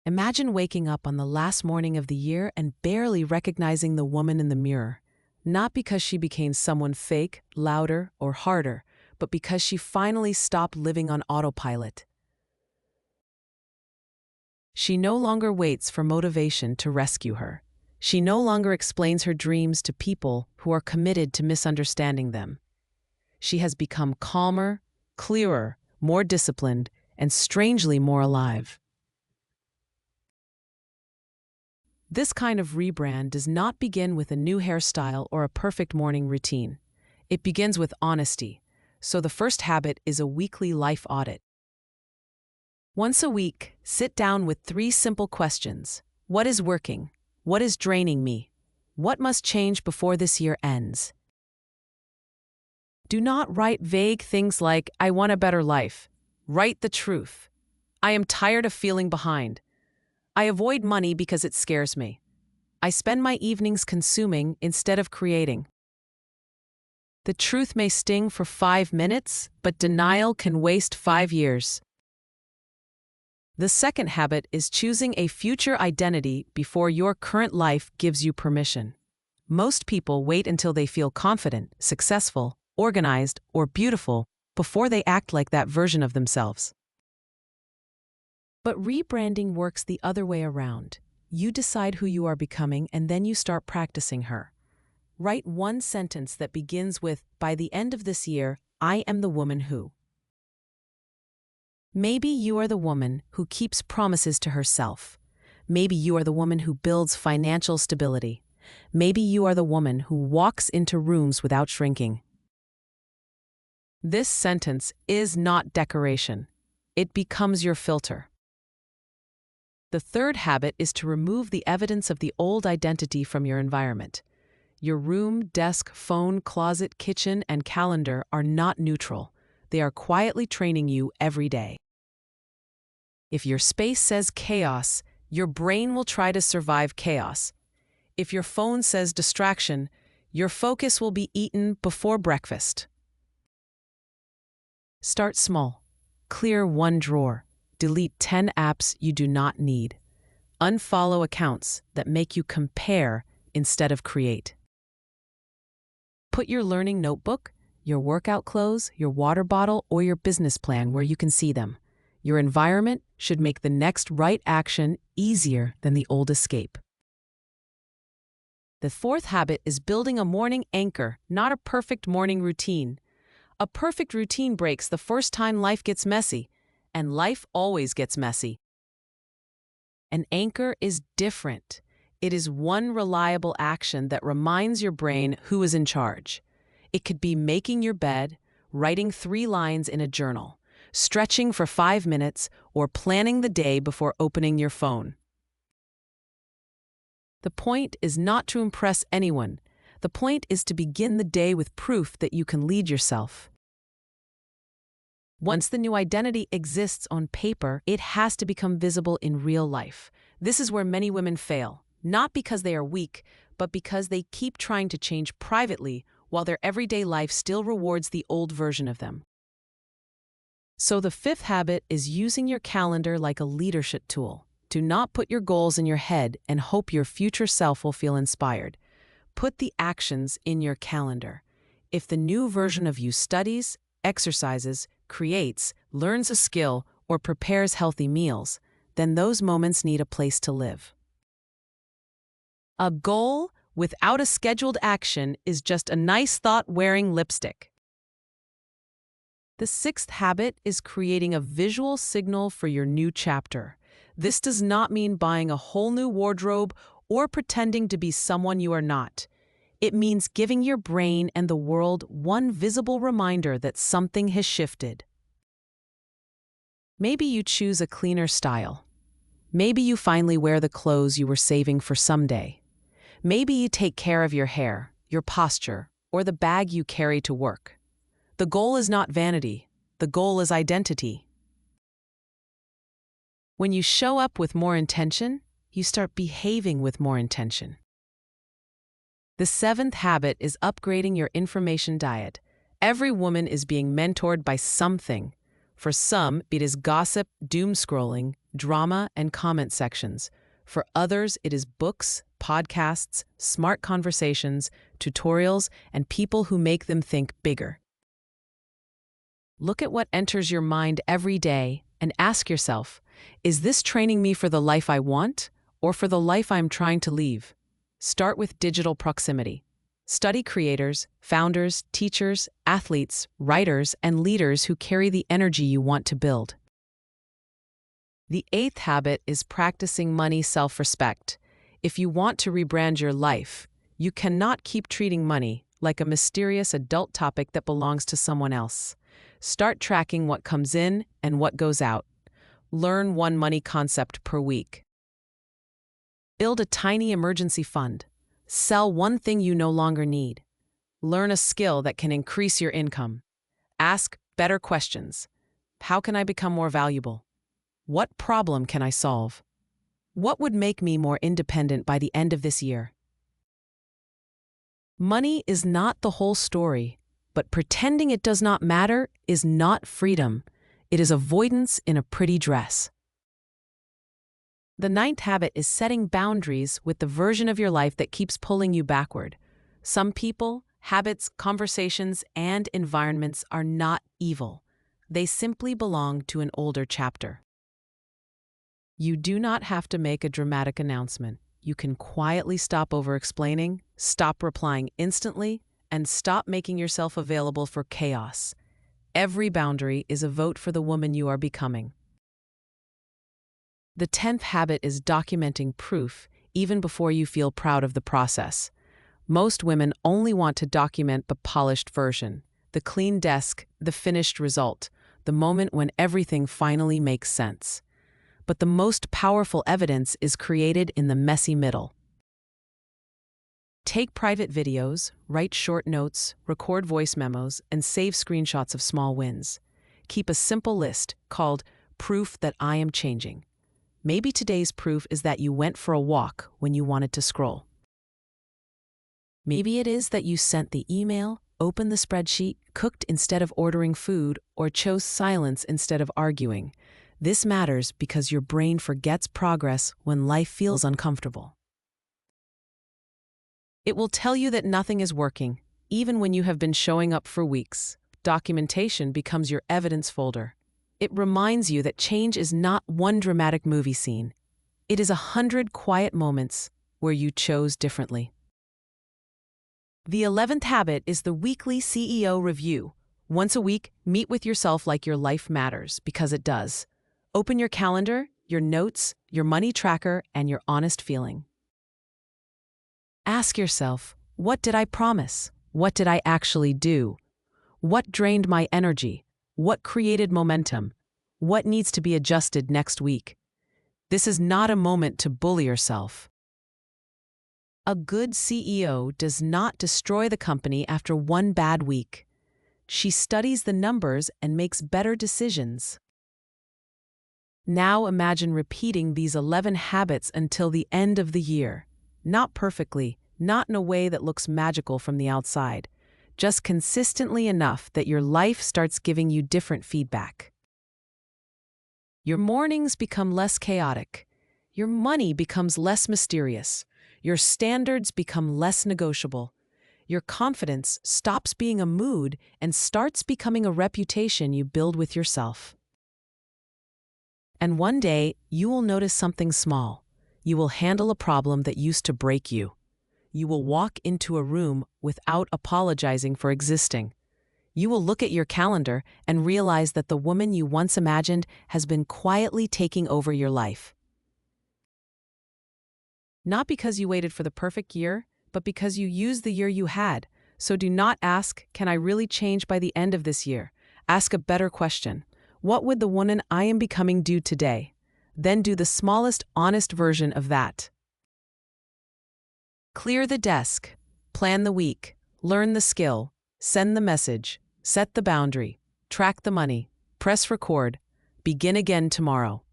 Imagine waking up on the last morning of the year and barely recognizing the woman in the mirror, not because she became someone fake, louder, or harder, but because she finally stopped living on autopilot. She no longer waits for motivation to rescue her. She no longer explains her dreams to people who are committed to misunderstanding them. She has become calmer, clearer, more disciplined, and strangely more alive. This kind of rebrand does not begin with a new hairstyle or a perfect morning routine. It begins with honesty. So the first habit is a weekly life audit. Once a week, sit down with 3 simple questions. What is working? What is draining me? What must change before this year ends? Do not write vague things like, I want a better life. Write the truth. I am tired of feeling behind. I avoid money because it scares me. I spend my evenings consuming instead of creating. The truth may sting for 5 minutes, but denial can waste 5 years. The second habit is choosing a future identity before your current life gives you permission. Most people wait until they feel confident, successful, organized, or beautiful before they act like that version of themselves. But rebranding works the other way around. You decide who you are becoming and then you start practicing her. Write one sentence that begins with, by the end of this year, I am the woman who. Maybe you are the woman who keeps promises to herself. Maybe you are the woman who builds financial stability. Maybe you are the woman who walks into rooms without shrinking. This sentence is not decoration. It becomes your filter. The third habit is to remove the evidence of the old identity from your environment. Your room, desk, phone, closet, kitchen, and calendar are not neutral. They are quietly training you every day. If your space says chaos, your brain will try to survive chaos. If your phone says distraction, your focus will be eaten before breakfast. Start small. Clear 1 drawer. Delete 10 apps you do not need. Unfollow accounts that make you compare instead of create. Put your learning notebook, your workout clothes, your water bottle, or your business plan where you can see them. Your environment should make the next right action easier than the old escape. The fourth habit is building a morning anchor, not a perfect morning routine. A perfect routine breaks the first time life gets messy, and life always gets messy. An anchor is different. It is one reliable action that reminds your brain who is in charge. It could be making your bed, writing 3 lines in a journal, stretching for 5 minutes, or planning the day before opening your phone. The point is not to impress anyone. The point is to begin the day with proof that you can lead yourself. Once the new identity exists on paper, it has to become visible in real life. This is where many women fail, not because they are weak, but because they keep trying to change privately while their everyday life still rewards the old version of them. So the fifth habit is using your calendar like a leadership tool. Do not put your goals in your head and hope your future self will feel inspired. Put the actions in your calendar. If the new version of you studies, exercises, creates, learns a skill, or prepares healthy meals, then those moments need a place to live. A goal without a scheduled action is just a nice thought wearing lipstick. The sixth habit is creating a visual signal for your new chapter. This does not mean buying a whole new wardrobe or pretending to be someone you are not. It means giving your brain and the world one visible reminder that something has shifted. Maybe you choose a cleaner style. Maybe you finally wear the clothes you were saving for someday. Maybe you take care of your hair, your posture, or the bag you carry to work. The goal is not vanity. The goal is identity. When you show up with more intention, you start behaving with more intention. The seventh habit is upgrading your information diet. Every woman is being mentored by something. For some, it is gossip, doom scrolling, drama, and comment sections. For others, it is books, podcasts, smart conversations, tutorials, and people who make them think bigger. Look at what enters your mind every day and ask yourself, is this training me for the life I want or for the life I'm trying to leave? Start with digital proximity. Study creators, founders, teachers, athletes, writers, and leaders who carry the energy you want to build. The eighth habit is practicing money self-respect. If you want to rebrand your life, you cannot keep treating money like a mysterious adult topic that belongs to someone else. Start tracking what comes in and what goes out. Learn one money concept per week. Build a tiny emergency fund. Sell one thing you no longer need. Learn a skill that can increase your income. Ask better questions. How can I become more valuable? What problem can I solve? What would make me more independent by the end of this year? Money is not the whole story, but pretending it does not matter is not freedom. It is avoidance in a pretty dress. The ninth habit is setting boundaries with the version of your life that keeps pulling you backward. Some people, habits, conversations, and environments are not evil. They simply belong to an older chapter. You do not have to make a dramatic announcement. You can quietly stop over-explaining, stop replying instantly, and stop making yourself available for chaos. Every boundary is a vote for the woman you are becoming. The 10th habit is documenting proof even before you feel proud of the process. Most women only want to document the polished version, the clean desk, the finished result, the moment when everything finally makes sense. But the most powerful evidence is created in the messy middle. Take private videos, write short notes, record voice memos, and save screenshots of small wins. Keep a simple list called Proof That I Am Changing. Maybe today's proof is that you went for a walk when you wanted to scroll. Maybe it is that you sent the email, opened the spreadsheet, cooked instead of ordering food, or chose silence instead of arguing. This matters because your brain forgets progress when life feels uncomfortable. It will tell you that nothing is working, even when you have been showing up for weeks. Documentation becomes your evidence folder. It reminds you that change is not one dramatic movie scene. It is 100 quiet moments where you chose differently. The 11th habit is the weekly CEO review. Once a week, meet with yourself like your life matters, because it does. Open your calendar, your notes, your money tracker, and your honest feeling. Ask yourself, what did I promise? What did I actually do? What drained my energy? What created momentum? What needs to be adjusted next week? This is not a moment to bully yourself. A good CEO does not destroy the company after one bad week. She studies the numbers and makes better decisions. Now imagine repeating these 11 habits until the end of the year. Not perfectly, not in a way that looks magical from the outside, just consistently enough that your life starts giving you different feedback. Your mornings become less chaotic. Your money becomes less mysterious. Your standards become less negotiable. Your confidence stops being a mood and starts becoming a reputation you build with yourself. And one day, you will notice something small. You will handle a problem that used to break you. You will walk into a room without apologizing for existing. You will look at your calendar and realize that the woman you once imagined has been quietly taking over your life. Not because you waited for the perfect year, but because you used the year you had. So do not ask, can I really change by the end of this year? Ask a better question. What would the woman I am becoming do today? Then do the smallest, honest version of that. Clear the desk, plan the week, learn the skill, send the message, set the boundary, track the money, press record, begin again tomorrow.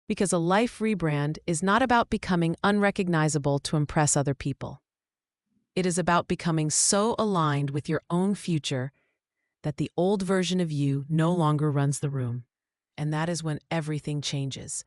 Because a life rebrand is not about becoming unrecognizable to impress other people. It is about becoming so aligned with your own future that the old version of you no longer runs the room. And that is when everything changes.